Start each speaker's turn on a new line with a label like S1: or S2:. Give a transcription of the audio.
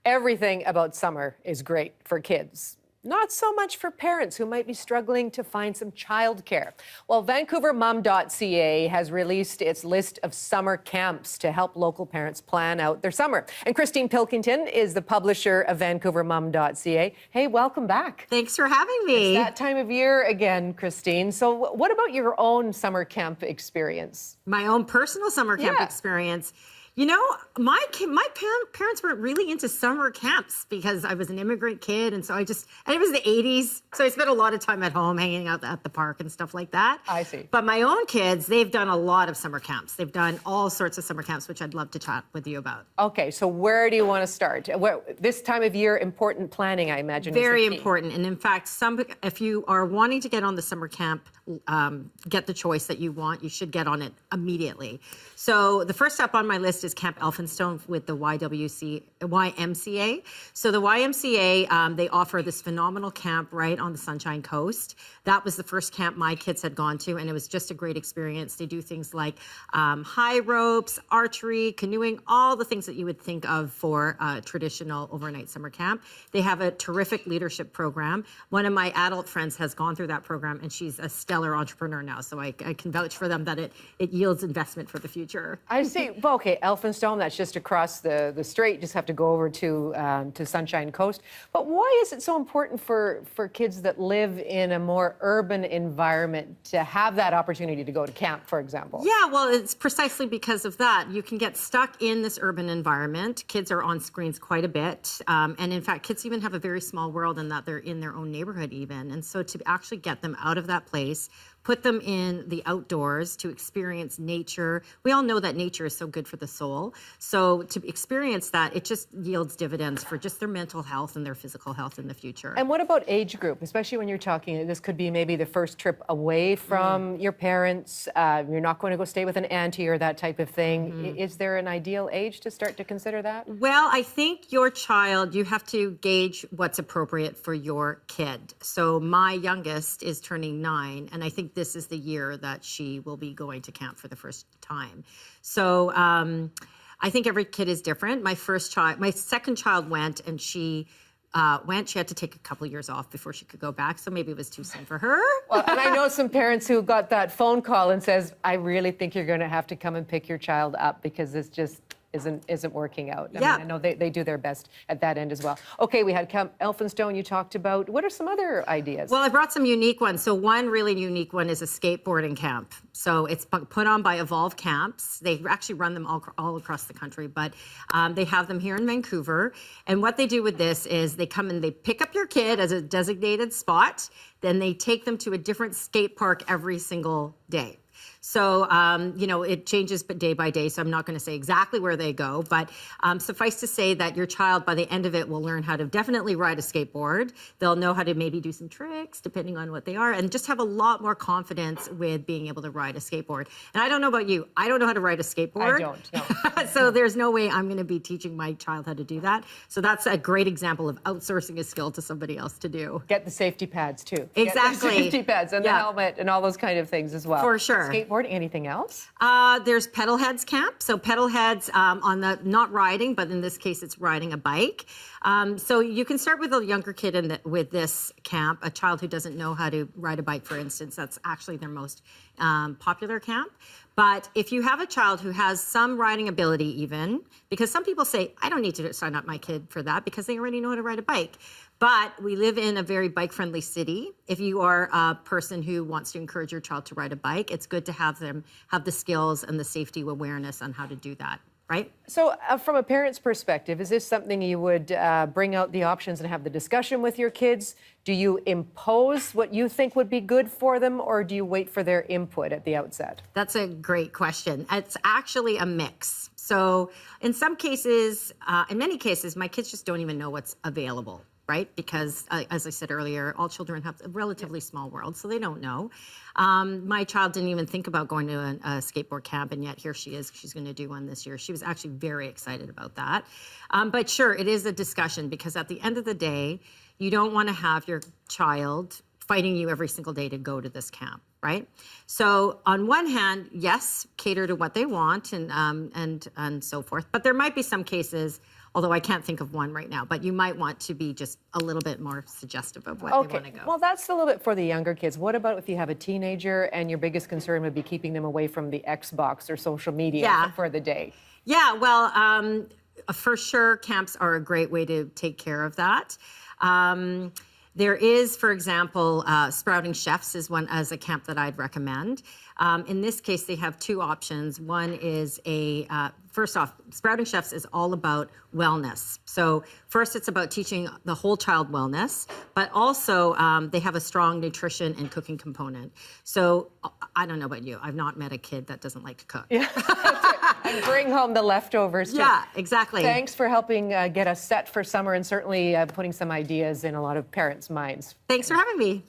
S1: Everything about summer is great for kids. Not so much for parents who might be struggling to find some childcare. Well, VancouverMom.ca has released its list of summer camps to help local parents plan out their summer. And Christine Pilkington is the publisher of VancouverMom.ca. Hey, welcome back.
S2: Thanks for having me.
S1: It's that time of year again, Christine. So what about your own summer camp experience?
S2: My own personal summer camp experience. You know, my parents weren't really into summer camps because I was an immigrant kid. And so and it was the 80s. So I spent a lot of time at home hanging out at the park and stuff like that.
S1: I see.
S2: But my own kids, they've done a lot of summer camps. They've done all sorts of summer camps, which I'd love to chat with you about.
S1: Okay, so where do you want to start? This time of year, important planning, I imagine.
S2: Very
S1: is the key.
S2: important. And in fact, if you are wanting to get on the summer camp, get the choice that you want, you should get on it immediately. So the first up on my list is Camp Elphinstone with the YMCA. So the YMCA, they offer this phenomenal camp right on the Sunshine Coast. That was the first camp my kids had gone to, and it was just a great experience. They do things like high ropes, archery, canoeing, all the things that you would think of for a traditional overnight summer camp. They have a terrific leadership program. One of my adult friends has gone through that program, and she's a stellar entrepreneur now, so I can vouch for them that it yields investment for the future.
S1: I see. Well, okay, Elphinstone, that's just across the strait. You just have to go over to Sunshine Coast. But why is it so important for kids that live in a more urban environment to have that opportunity to go to camp, for example?
S2: Yeah, well, it's precisely because of that. You can get stuck in this urban environment. Kids are on screens quite a bit. And in fact, kids even have a very small world in that they're in their own neighborhood even. And so to actually get them out of that place, put them in the outdoors to experience nature. We all know that nature is so good for the soul. So to experience that, it just yields dividends for just their mental health and their physical health in the future.
S1: And what about age group, especially when you're talking, this could be maybe the first trip away from your parents. You're not going to go stay with an auntie or that type of thing. Is there an ideal age to start to consider that?
S2: Well, I think your child, you have to gauge what's appropriate for your kid. So my youngest is turning 9, and I think this is the year that she will be going to camp for the first time. So I think every kid is different. My second child went, and she had to take a couple of years off before she could go back, so maybe it was too soon for her.
S1: Well, and I know some parents who got that phone call and says, I really think you're going to have to come and pick your child up because this just isn't working out. I mean, I know they do their best at that end as well. Okay, we had Camp Elphinstone you talked about. What are some other ideas?
S2: Well, I brought some unique ones. So one really unique one is a skateboarding camp. So it's put on by Evolve Camps. They actually run them all across the country, but they have them here in Vancouver. And what they do with this is they come and they pick up your kid as a designated spot. Then they take them to a different skate park every single day. So, it changes day by day, so I'm not going to say exactly where they go, but suffice to say that your child, by the end of it, will learn how to definitely ride a skateboard. They'll know how to maybe do some tricks, depending on what they are, and just have a lot more confidence with being able to ride a skateboard. And I don't know about you. I don't know how to ride a skateboard.
S1: I don't, no.
S2: So there's no way I'm going to be teaching my child how to do that. So that's a great example of outsourcing a skill to somebody else to do.
S1: Get the safety pads, too.
S2: Exactly.
S1: Get the safety pads and the helmet and all those kind of things as well.
S2: For sure.
S1: Skateboard, anything else?
S2: There's Pedalheads Camp. So Pedalheads not riding, but in this case, it's riding a bike. So you can start with a younger kid with this camp, a child who doesn't know how to ride a bike, for instance. That's actually their most popular camp. But if you have a child who has some riding ability even, because some people say, I don't need to sign up my kid for that because they already know how to ride a bike. But we live in a very bike-friendly city. If you are a person who wants to encourage your child to ride a bike, it's good to have them have the skills and the safety awareness on how to do that, right?
S1: So from a parent's perspective, is this something you would bring out the options and have the discussion with your kids? Do you impose what you think would be good for them, or do you wait for their input at the outset?
S2: That's a great question. It's actually a mix. So in some cases, in many cases, my kids just don't even know what's available. Right? Because, as I said earlier, all children have a relatively small world, so they don't know. My child didn't even think about going to a skateboard camp, and yet here she is. She's going to do one this year. She was actually very excited about that. But sure, it is a discussion because at the end of the day, you don't want to have your child fighting you every single day to go to this camp, right? So on one hand, yes, cater to what they want and so forth. But there might be some cases although I can't think of one right now, but you might want to be just a little bit more suggestive of where they want to go.
S1: Well, that's a little bit for the younger kids. What about if you have a teenager and your biggest concern would be keeping them away from the Xbox or social media for the day?
S2: Yeah, well, for sure, camps are a great way to take care of that. There is, for example, Sprouting Chefs is one as a camp that I'd recommend. In this case, they have two options. One is first off, Sprouting Chefs is all about wellness. So first, it's about teaching the whole child wellness, but also they have a strong nutrition and cooking component. So I don't know about you. I've not met a kid that doesn't like to cook.
S1: Yeah. And bring home the leftovers, too.
S2: Yeah, exactly.
S1: Thanks for helping get us set for summer and certainly putting some ideas in a lot of parents' minds.
S2: Thanks for having me.